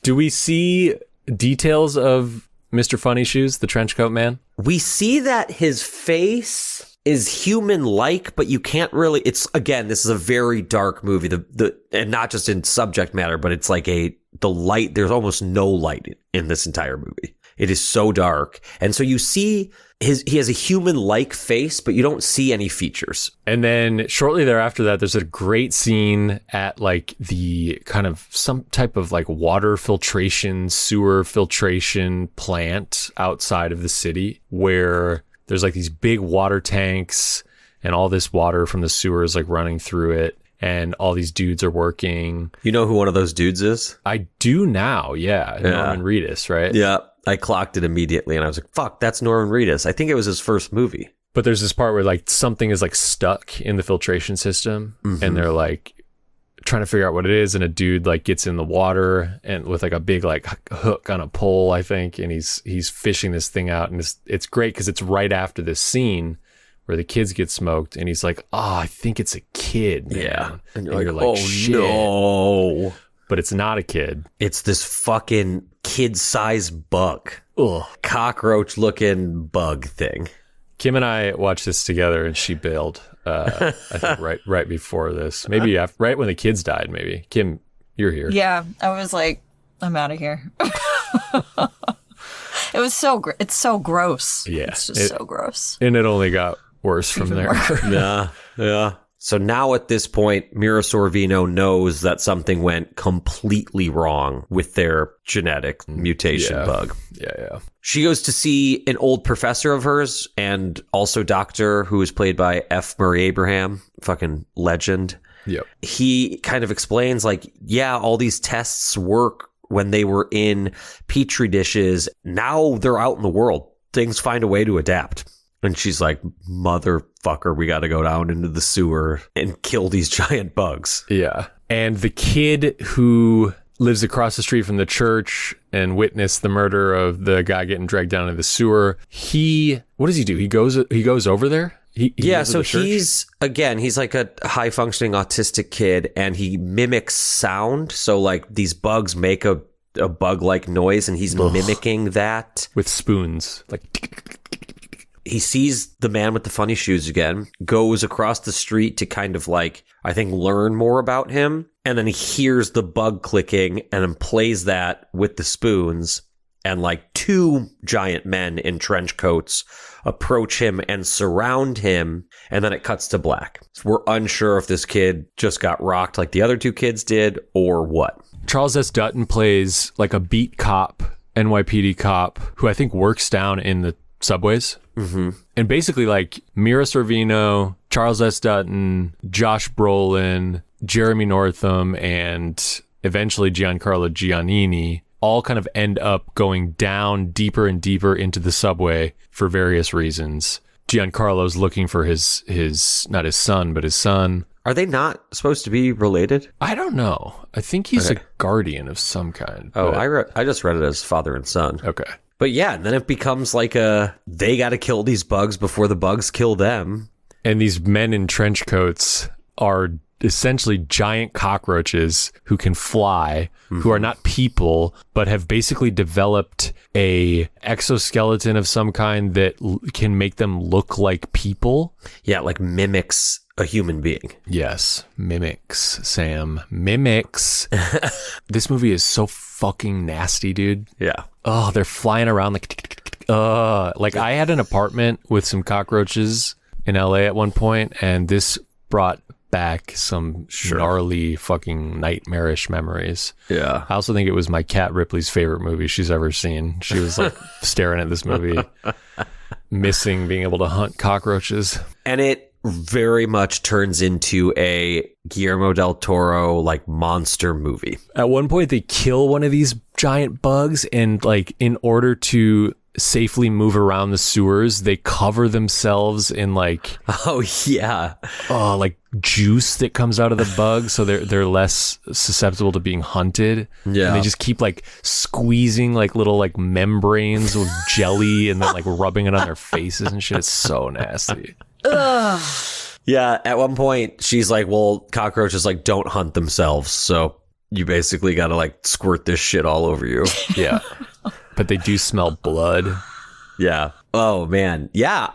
[SPEAKER 1] Do we see details of Mr. Funny Shoes, the trench coat man?
[SPEAKER 2] We see that his face is human-like, but you can't really. It's again, this is a very dark movie. The and not just in subject matter, but it's like the light. There's almost no light in this entire movie. It is so dark, and so you see he has a human-like face, but you don't see any features.
[SPEAKER 1] And then shortly thereafter that, there's a great scene at like the kind of some type of like water filtration, sewer filtration plant outside of the city where there's like these big water tanks and all this water from the sewer is like running through it. And all these dudes are working.
[SPEAKER 2] You know who one of those dudes is?
[SPEAKER 1] I do now. Yeah. Norman Reedus, right?
[SPEAKER 2] Yeah. I clocked it immediately and I was like, fuck, that's Norman Reedus. I think it was his first movie.
[SPEAKER 1] But there's this part where like something is like stuck in the filtration system and they're like trying to figure out what it is. And a dude like gets in the water and with like a big like hook on a pole, I think. And he's fishing this thing out. And it's great because it's right after this scene where the kids get smoked and he's like, oh, I think it's a kid, man.
[SPEAKER 2] Yeah.
[SPEAKER 1] And you're like, oh, shit.
[SPEAKER 2] No.
[SPEAKER 1] But it's not a kid.
[SPEAKER 2] It's this fucking kid-sized bug.
[SPEAKER 1] Ugh.
[SPEAKER 2] Cockroach looking bug thing.
[SPEAKER 1] Kim and I watched this together and she bailed, I think right before this. Maybe right when the kids died, maybe. Kim, you're here.
[SPEAKER 3] Yeah, I was like, I'm out of here. It was it's so gross.
[SPEAKER 1] Yeah.
[SPEAKER 3] It's just so gross.
[SPEAKER 1] And it only got worse from there.
[SPEAKER 2] Yeah. So now at this point, Mira Sorvino knows that something went completely wrong with their genetic mutation bug.
[SPEAKER 1] Yeah.
[SPEAKER 2] She goes to see an old professor of hers and also doctor who is played by F. Murray Abraham, fucking legend.
[SPEAKER 1] Yep.
[SPEAKER 2] He kind of explains like, yeah, all these tests work when they were in petri dishes. Now they're out in the world. Things find a way to adapt. And she's like, motherfucker, we got to go down into the sewer and kill these giant bugs.
[SPEAKER 1] Yeah. And the kid who lives across the street from the church and witnessed the murder of the guy getting dragged down into the sewer, what does he do? He goes over there?
[SPEAKER 2] So he's like a high functioning autistic kid and he mimics sound. So like these bugs make a bug like noise and he's mimicking that
[SPEAKER 1] with spoons. Like
[SPEAKER 2] he sees the man with the funny shoes again, goes across the street to kind of like, I think, learn more about him. And then he hears the bug clicking and then plays that with the spoons. and like two giant men in trench coats approach him and surround him, and then it cuts to black. So we're unsure if this kid just got rocked like the other two kids did or what.
[SPEAKER 1] Charles S. Dutton plays like a beat cop, NYPD cop, who I think works down in the subways. Mm-hmm. And basically like Mira Sorvino, Charles S. Dutton, Josh Brolin, Jeremy Northam, and eventually Giancarlo Giannini all kind of end up going down deeper and deeper into the subway for various reasons. Giancarlo's looking for his not his son, but his son.
[SPEAKER 2] Are they not supposed to be related?
[SPEAKER 1] I don't know. I think he's a guardian of some kind.
[SPEAKER 2] Oh,
[SPEAKER 1] but...
[SPEAKER 2] I just read it as father and son.
[SPEAKER 1] Okay.
[SPEAKER 2] But yeah, and then it becomes like they got to kill these bugs before the bugs kill them.
[SPEAKER 1] And these men in trench coats are essentially giant cockroaches who can fly, who are not people, but have basically developed a exoskeleton of some kind that can make them look like people.
[SPEAKER 2] Yeah, like mimics a human being.
[SPEAKER 1] Yes, mimics, Sam. Mimics. This movie is so fucking nasty, dude.
[SPEAKER 2] Yeah.
[SPEAKER 1] Oh, they're flying around like I had an apartment with some cockroaches in LA at one point, and this brought back some gnarly fucking nightmarish memories.
[SPEAKER 2] Yeah.
[SPEAKER 1] I also think it was my cat Ripley's favorite movie she's ever seen. She was like staring at this movie, missing being able to hunt cockroaches.
[SPEAKER 2] And it very much turns into a Guillermo Del Toro like monster movie.
[SPEAKER 1] At one point they kill one of these giant bugs, and like in order to safely move around the sewers, they cover themselves in like like juice that comes out of the bug, so they're less susceptible to being hunted.
[SPEAKER 2] Yeah.
[SPEAKER 1] And they just keep like squeezing like little like membranes of jelly and then like rubbing it on their faces and shit. It's so nasty.
[SPEAKER 3] Ugh.
[SPEAKER 2] Yeah, at one point she's like, well, cockroaches like don't hunt themselves, so you basically gotta like squirt this shit all over you.
[SPEAKER 1] Yeah. But they do smell blood.
[SPEAKER 2] Yeah. Oh man. Yeah.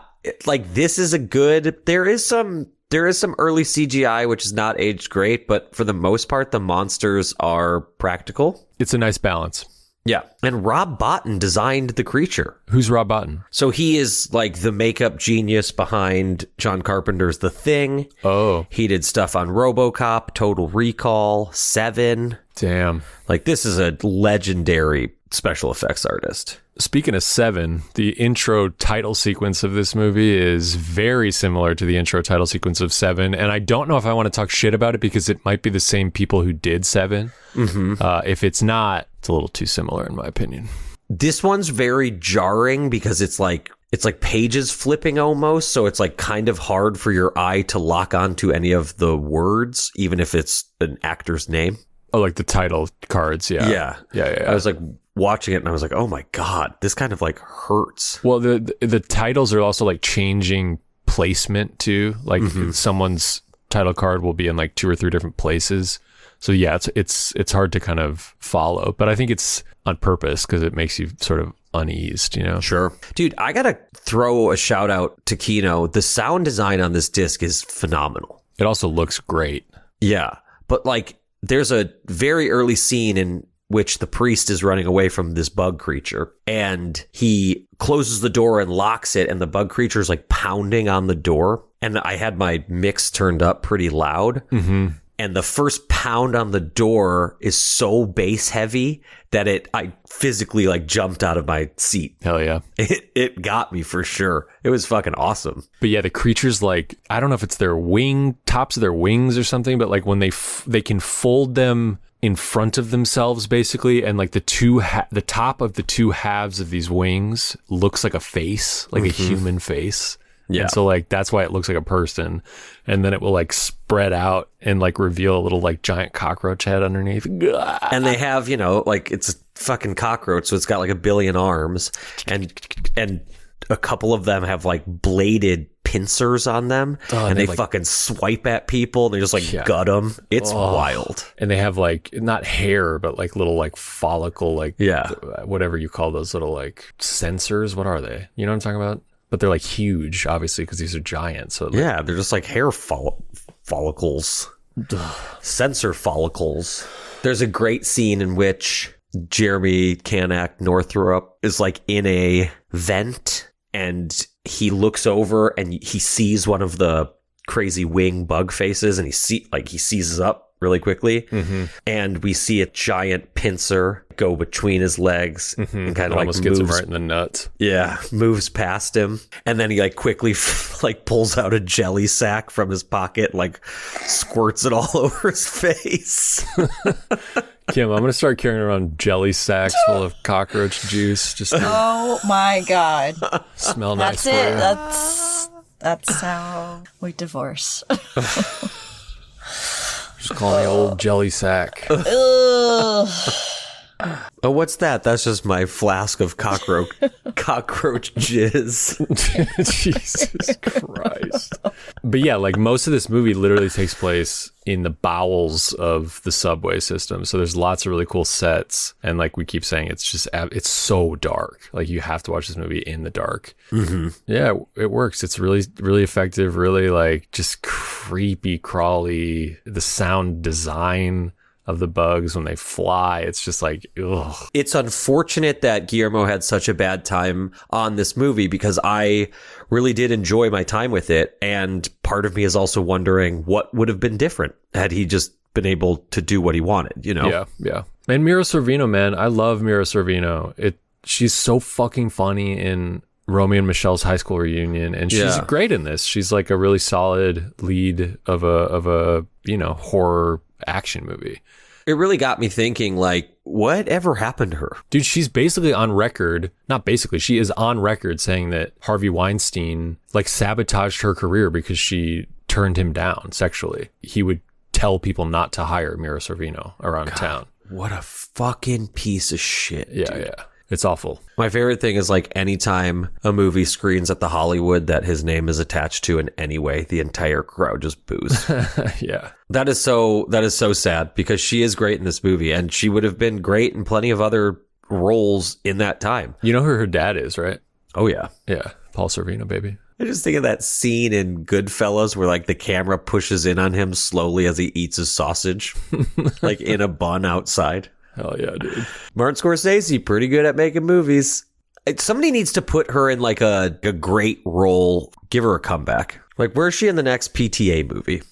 [SPEAKER 2] Like this is a good. There is some early CGI which is not aged great, but for the most part the monsters are practical.
[SPEAKER 1] It's a nice balance.
[SPEAKER 2] Yeah. And Rob Bottin designed the creature.
[SPEAKER 1] Who's Rob Bottin?
[SPEAKER 2] So he is like the makeup genius behind John Carpenter's The Thing.
[SPEAKER 1] Oh.
[SPEAKER 2] He did stuff on RoboCop, Total Recall, Seven.
[SPEAKER 1] Damn.
[SPEAKER 2] Like this is a legendary special effects artist.
[SPEAKER 1] Speaking of Seven, the intro title sequence of this movie is very similar to the intro title sequence of Seven, and I don't know if I want to talk shit about it because it might be the same people who did Seven. Mm-hmm. If it's not, it's a little too similar in my opinion.
[SPEAKER 2] This one's very jarring because it's like pages flipping almost, so it's like kind of hard for your eye to lock onto any of the words, even if it's an actor's name.
[SPEAKER 1] Oh, like the title cards, yeah.
[SPEAKER 2] Yeah. I was like watching it and I was like, oh my God, this kind of like hurts.
[SPEAKER 1] Well, the titles are also like changing placement too. Like someone's title card will be in like 2 or 3 different places. So yeah, it's hard to kind of follow, but I think it's on purpose because it makes you sort of uneased, you know?
[SPEAKER 2] Sure. Dude, I gotta throw a shout out to Kino. The sound design on this disc is phenomenal.
[SPEAKER 1] It also looks great.
[SPEAKER 2] Yeah, but like there's a very early scene in which the priest is running away from this bug creature, and he closes the door and locks it, and the bug creature is like pounding on the door. And I had my mix turned up pretty loud. Mm-hmm. And the first pound on the door is so bass heavy that I physically like jumped out of my seat.
[SPEAKER 1] Hell yeah.
[SPEAKER 2] It got me for sure. It was fucking awesome.
[SPEAKER 1] But yeah, the creatures, like, I don't know if it's their tops of their wings or something, but like when they can fold them in front of themselves basically, and like the top of the two halves of these wings looks like a face, like a human face. Yeah. And so like that's why it looks like a person, and then it will like spread out and like reveal a little like giant cockroach head underneath.
[SPEAKER 2] And they have, like it's a fucking cockroach, so it's got like 1 billion arms, and a couple of them have like bladed pincers on them, and they like, fucking swipe at people and they just like gut them. It's wild.
[SPEAKER 1] And they have like not hair, but like little like follicle, like whatever you call those little like sensors. What are they? You know what I'm talking about? But they're like huge, obviously, because these are giant. So
[SPEAKER 2] yeah, they're just like hair follicles, sensor follicles. There's a great scene in which Jeremy Canak Northrop is like in a vent, and he looks over and he sees one of the crazy wing bug faces, and he seizes up really quickly, and we see a giant pincer go between his legs and kind of like
[SPEAKER 1] almost gets him right in the nuts.
[SPEAKER 2] Yeah, moves past him, and then he like quickly like pulls out a jelly sack from his pocket, like squirts it all over his face.
[SPEAKER 1] Kim, I'm gonna start carrying around jelly sacks full of cockroach juice. Just to
[SPEAKER 3] Oh my God.
[SPEAKER 1] smell nice.
[SPEAKER 3] That's
[SPEAKER 1] for
[SPEAKER 3] it.
[SPEAKER 1] you.
[SPEAKER 3] That's how we divorce.
[SPEAKER 1] Just call me old jelly sack.
[SPEAKER 3] Ugh.
[SPEAKER 2] Oh, what's that? That's just my flask of cockroach jizz.
[SPEAKER 1] Jesus Christ. But yeah, like most of this movie literally takes place in the bowels of the subway system. So there's lots of really cool sets. And like we keep saying, it's so dark. Like you have to watch this movie in the dark. Yeah, it works. It's really, really effective. Really like just creepy, crawly. The sound design of the bugs when they fly, it's just like, ugh.
[SPEAKER 2] It's unfortunate that Guillermo had such a bad time on this movie, because I really did enjoy my time with it. And part of me is also wondering what would have been different had he just been able to do what he wanted, you know?
[SPEAKER 1] Yeah. And Mira Sorvino, man, I love Mira Sorvino. She's so fucking funny in Romeo and Michelle's high school reunion, and she's great in this. She's like a really solid lead of a horror action movie.
[SPEAKER 2] It really got me thinking, like, whatever happened to her?
[SPEAKER 1] Dude, she's basically on record, not basically, she is on record saying that Harvey Weinstein like sabotaged her career because she turned him down sexually. He would tell people not to hire Mira Sorvino around town.
[SPEAKER 2] What a fucking piece of shit.
[SPEAKER 1] Yeah. It's awful.
[SPEAKER 2] My favorite thing is like anytime a movie screens at the Hollywood that his name is attached to in any way, the entire crowd just boos.
[SPEAKER 1] Yeah.
[SPEAKER 2] That is so sad, because she is great in this movie, and she would have been great in plenty of other roles in that time.
[SPEAKER 1] You know who her dad is, right?
[SPEAKER 2] Oh yeah.
[SPEAKER 1] Yeah. Paul Sorvino, baby.
[SPEAKER 2] I just think of that scene in Goodfellas where like the camera pushes in on him slowly as he eats his sausage, like in a bun outside.
[SPEAKER 1] Hell yeah, dude.
[SPEAKER 2] Martin Scorsese, pretty good at making movies. Somebody needs to put her in like a great role. Give her a comeback. Like, where's she in the next PTA movie?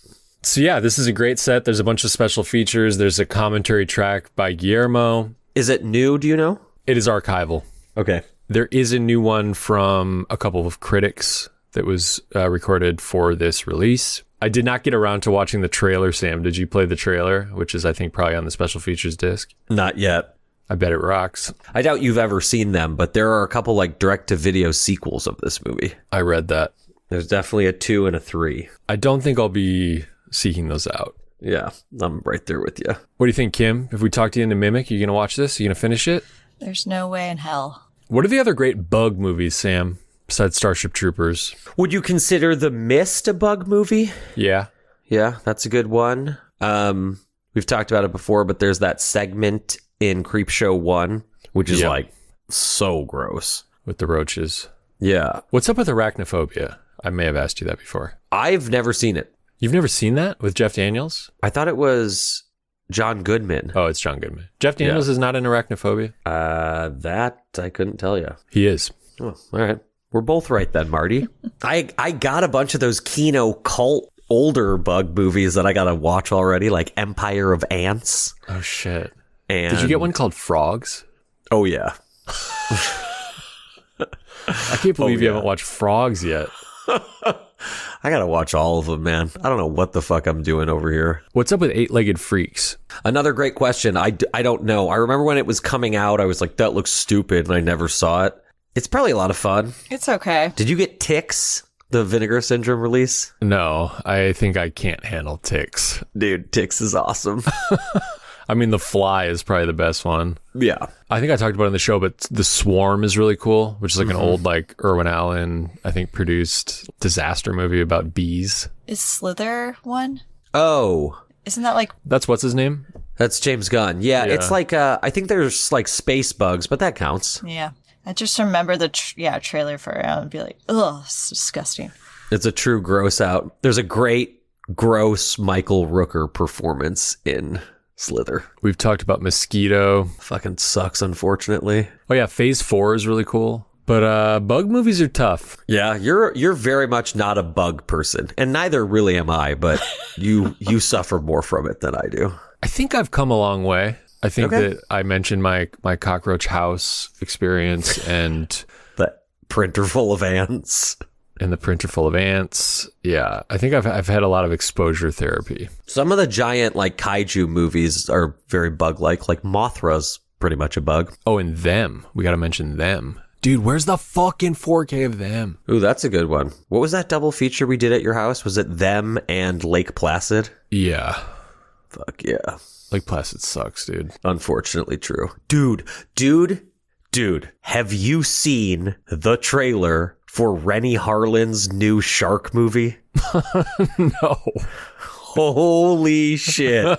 [SPEAKER 1] So yeah, this is a great set. There's a bunch of special features. There's a commentary track by Guillermo.
[SPEAKER 2] Is it new? Do you know?
[SPEAKER 1] It is archival.
[SPEAKER 2] Okay.
[SPEAKER 1] There is a new one from a couple of critics that was recorded for this release. I did not get around to watching the trailer, Sam. Did you play the trailer, which is, I think, probably on the special features disc?
[SPEAKER 2] Not yet.
[SPEAKER 1] I bet it rocks.
[SPEAKER 2] I doubt you've ever seen them, but there are a couple like direct-to-video sequels of this movie.
[SPEAKER 1] I read that.
[SPEAKER 2] There's definitely a 2 and a 3.
[SPEAKER 1] I don't think I'll be seeking those out.
[SPEAKER 2] Yeah, I'm right there with you.
[SPEAKER 1] What do you think, Kim? If we talked you into Mimic, are you going to watch this? Are you going to finish it?
[SPEAKER 3] There's no way in hell.
[SPEAKER 1] What are the other great bug movies, Sam, besides Starship Troopers?
[SPEAKER 2] Would you consider The Mist a bug movie?
[SPEAKER 1] Yeah.
[SPEAKER 2] Yeah, that's a good one. We've talked about it before, but there's that segment in Creepshow 1, which is like so gross.
[SPEAKER 1] With the roaches.
[SPEAKER 2] Yeah.
[SPEAKER 1] What's up with arachnophobia? I may have asked you that before.
[SPEAKER 2] I've never seen it.
[SPEAKER 1] You've never seen that with Jeff Daniels?
[SPEAKER 2] I thought it was John Goodman.
[SPEAKER 1] Oh, it's John Goodman. Jeff Daniels is not in arachnophobia?
[SPEAKER 2] That I couldn't tell you.
[SPEAKER 1] He is.
[SPEAKER 2] Oh, all right. We're both right then, Marty. I got a bunch of those Kino cult older bug movies that I got to watch already, like Empire of Ants.
[SPEAKER 1] Oh, shit.
[SPEAKER 2] And
[SPEAKER 1] did you get one called Frogs?
[SPEAKER 2] Oh, yeah.
[SPEAKER 1] I can't believe you haven't watched Frogs yet.
[SPEAKER 2] I got to watch all of them, man. I don't know what the fuck I'm doing over here.
[SPEAKER 1] What's up with Eight-Legged Freaks?
[SPEAKER 2] Another great question. I don't know. I remember when it was coming out, I was like, that looks stupid, and I never saw it. It's probably a lot of fun.
[SPEAKER 3] It's okay.
[SPEAKER 2] Did you get Ticks, the Vinegar Syndrome release?
[SPEAKER 1] No, I think I can't handle Ticks.
[SPEAKER 2] Dude, Ticks is awesome.
[SPEAKER 1] I mean, The Fly is probably the best one.
[SPEAKER 2] Yeah.
[SPEAKER 1] I think I talked about it in the show, but The Swarm is really cool, which is like an old, like, Irwin Allen, I think, produced disaster movie about bees.
[SPEAKER 3] Is Slither one?
[SPEAKER 2] Oh.
[SPEAKER 3] Isn't that like...
[SPEAKER 1] That's what's his name?
[SPEAKER 2] That's James Gunn. Yeah, it's like, I think there's like space bugs, but that counts.
[SPEAKER 3] Yeah. I just remember the trailer for it and be like, ugh, it's disgusting.
[SPEAKER 2] It's a true gross out. There's a great gross Michael Rooker performance in Slither.
[SPEAKER 1] We've talked about Mosquito.
[SPEAKER 2] Fucking sucks, unfortunately.
[SPEAKER 1] Oh yeah, Phase 4 is really cool. But bug movies are tough.
[SPEAKER 2] Yeah, you're very much not a bug person, and neither really am I, but you suffer more from it than I do.
[SPEAKER 1] I think I've come a long way. I think
[SPEAKER 2] Okay.
[SPEAKER 1] that I mentioned my cockroach house experience and
[SPEAKER 2] The printer full of ants.
[SPEAKER 1] the printer full of ants. Yeah, I think I've had a lot of exposure therapy.
[SPEAKER 2] Some of the giant like kaiju movies are very bug-like. Like Mothra's pretty much a bug.
[SPEAKER 1] Oh, and Them. We got to mention Them. Dude, where's the fucking 4K of Them?
[SPEAKER 2] Ooh, that's a good one. What was that double feature we did at your house? Was it Them and Lake Placid?
[SPEAKER 1] Yeah.
[SPEAKER 2] Fuck yeah.
[SPEAKER 1] Lake Placid sucks, dude.
[SPEAKER 2] Unfortunately true. Dude, have you seen the trailer for Rennie Harlin's new shark movie?
[SPEAKER 1] No.
[SPEAKER 2] Holy shit.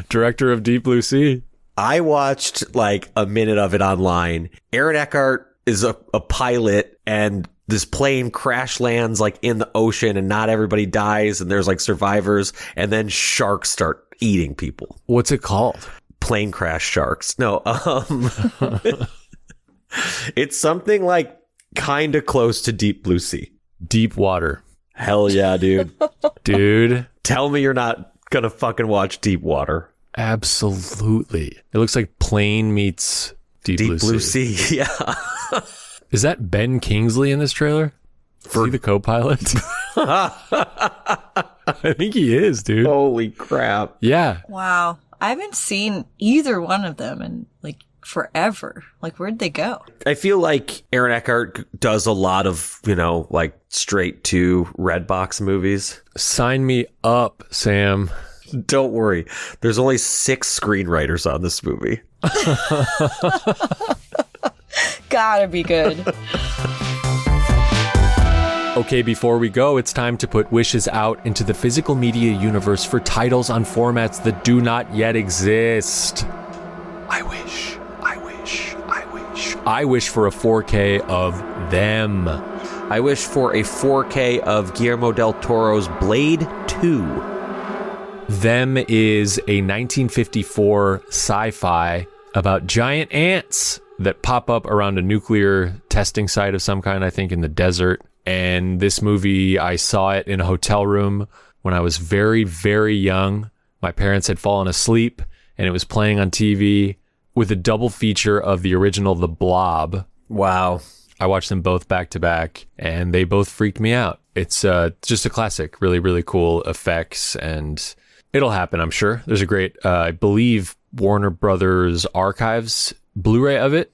[SPEAKER 1] Director of Deep Blue Sea.
[SPEAKER 2] I watched like a minute of it online. Aaron Eckhart is a pilot, and this plane crash lands like in the ocean, and not everybody dies, and there's like survivors, and then sharks start eating people.
[SPEAKER 1] What's it called?
[SPEAKER 2] Plane crash sharks. No, it's something like kind of close to Deep Blue Sea.
[SPEAKER 1] Deep Water.
[SPEAKER 2] Hell yeah, dude.
[SPEAKER 1] Dude.
[SPEAKER 2] Tell me you're not gonna fucking watch Deep Water.
[SPEAKER 1] Absolutely. It looks like Plane meets Deep Blue Sea.
[SPEAKER 2] Sea. Yeah.
[SPEAKER 1] Is that Ben Kingsley in this trailer? Is he the co-pilot? I think he is, dude.
[SPEAKER 2] Holy crap.
[SPEAKER 1] Yeah.
[SPEAKER 3] Wow. I haven't seen either one of them in like forever. Like, where'd they go?
[SPEAKER 2] I feel like Aaron Eckhart does a lot of, like straight to Redbox movies.
[SPEAKER 1] Sign me up, Sam.
[SPEAKER 2] Don't worry. There's only 6 screenwriters on this movie.
[SPEAKER 3] Gotta be good.
[SPEAKER 1] Okay, before we go, it's time to put wishes out into the physical media universe for titles on formats that do not yet exist. I wish for a 4K of Them.
[SPEAKER 2] I wish for a 4K of Guillermo Del Toro's Blade 2.
[SPEAKER 1] Them is a 1954 sci-fi about giant ants that pop up around a nuclear testing site of some kind, I think in the desert. And this movie, I saw it in a hotel room when I was very, very young. My parents had fallen asleep and it was playing on TV with a double feature of the original The Blob.
[SPEAKER 2] Wow.
[SPEAKER 1] I watched them both back to back and they both freaked me out. It's just a classic, really, really cool effects, and it'll happen, I'm sure. There's a great, I believe, Warner Brothers Archives Blu-ray of it.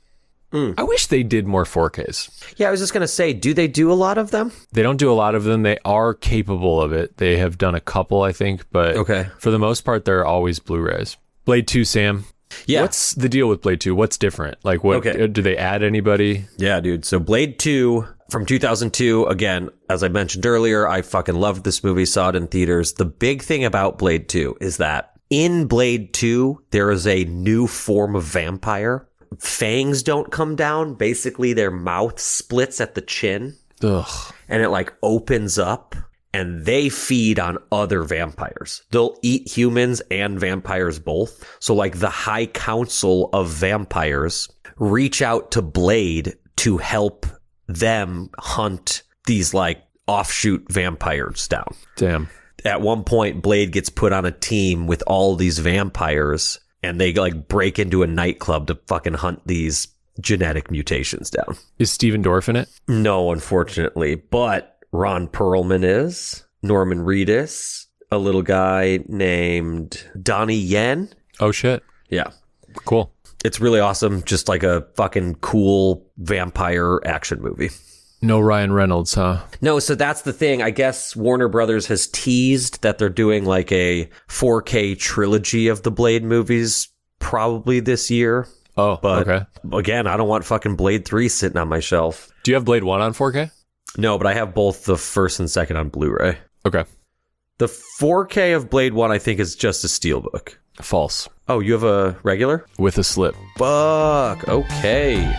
[SPEAKER 1] I wish they did more 4Ks.
[SPEAKER 2] Yeah, I was just going to say, do they do a lot of them?
[SPEAKER 1] They don't do a lot of them. They are capable of it. They have done a couple, I think, but for the most part, they're always Blu-rays. Blade 2, Sam.
[SPEAKER 2] Yeah.
[SPEAKER 1] What's the deal with Blade 2? What's different? Like, what do they add anybody?
[SPEAKER 2] Yeah, dude. So Blade 2 from 2002, again, as I mentioned earlier, I fucking loved this movie, saw it in theaters. The big thing about Blade 2 is that in Blade 2, there is a new form of vampire. Fangs don't come down. Basically, their mouth splits at the chin.
[SPEAKER 1] Ugh.
[SPEAKER 2] And it like opens up, and they feed on other vampires. They'll eat humans and vampires both. So like the High Council of Vampires reach out to Blade to help them hunt these like offshoot vampires down.
[SPEAKER 1] Damn.
[SPEAKER 2] At one point, Blade gets put on a team with all these vampires, and they like break into a nightclub to fucking hunt these genetic mutations down.
[SPEAKER 1] Is Steven Dorff in it?
[SPEAKER 2] No, unfortunately, but Ron Perlman is, Norman Reedus, a little guy named Donnie Yen.
[SPEAKER 1] Oh, shit.
[SPEAKER 2] Yeah.
[SPEAKER 1] Cool.
[SPEAKER 2] It's really awesome. Just like a fucking cool vampire action movie.
[SPEAKER 1] No Ryan Reynolds, huh?
[SPEAKER 2] No, so that's the thing. I guess Warner Brothers has teased that they're doing like a 4K trilogy of the Blade movies probably this year.
[SPEAKER 1] Oh,
[SPEAKER 2] But
[SPEAKER 1] okay.
[SPEAKER 2] again, I don't want fucking Blade 3 sitting on my shelf.
[SPEAKER 1] Do you have Blade 1 on 4K?
[SPEAKER 2] No, but I have both the first and second on Blu-ray.
[SPEAKER 1] Okay.
[SPEAKER 2] The 4K of Blade 1, I think, is just a steelbook.
[SPEAKER 1] False.
[SPEAKER 2] Oh, you have a regular?
[SPEAKER 1] With a slip.
[SPEAKER 2] Fuck. Okay.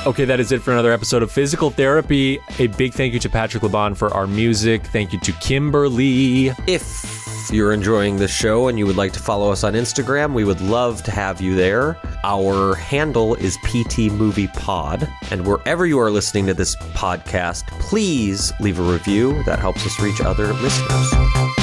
[SPEAKER 1] Okay, that is it for another episode of Physical Therapy. A big thank you to Patrick Laban for our music. Thank you to Kimberly.
[SPEAKER 2] If you're enjoying this show and you would like to follow us on Instagram, we would love to have you there. Our handle is PT Movie Pod. And wherever you are listening to this podcast, please leave a review. That helps us reach other listeners.